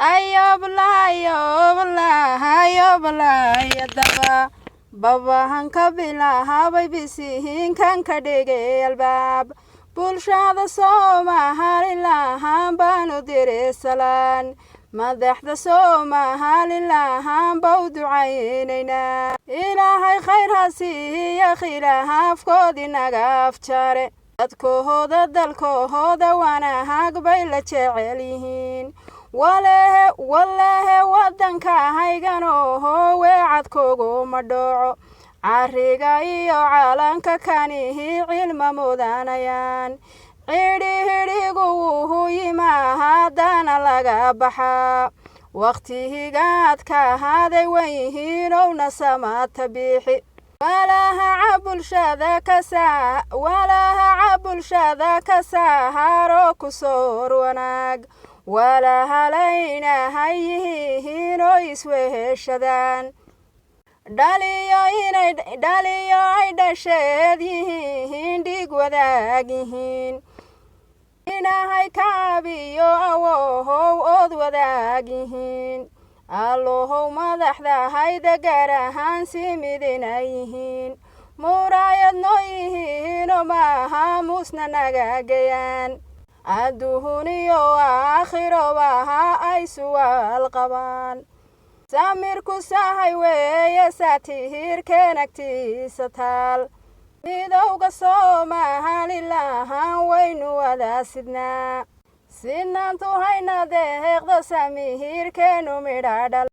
ayoblayadaba babahan ka bilahabay bisihin kan ka dhigay albaab bulshada Soomaaliland baanu dirisalaan madaxda Soomaaliland baa u ducaynaynaa ilaahay khayr ha siiyo khilaafkoodii naga afjare dadkooda dalkooda wanaag bay la jecel yihiin walehe wadanka hayganoo weecadkoogu ma dhooco cariga iyo calanka kanihi cilma mudanayaan cidhiidhigu wuxuu yimaadana laga baxaa waqtihigaadka ahaaday wanyihiinowna samaata biixi walaha bulshada ka saaharo ku soor wanaag walahalayna hayyihiinoo isweheshadaan dhaliyo ay dhasheed yihiin dhig wadaag yihiin inahay kaabiyo awohow ood wadaag yihiin allohow madaxdahayda gaar ahaan si midina yihiin muraayad noo yihiino maaha muusna nagagayaan adduuniyo aakhirobaha ay su'aal qabaan samirku sahay weeye saatihiirkeen agtiisa taal midowga Soomaaliland waynu wada sidnaa sinaantu hayna deeqda samihiirkeenu midha dhal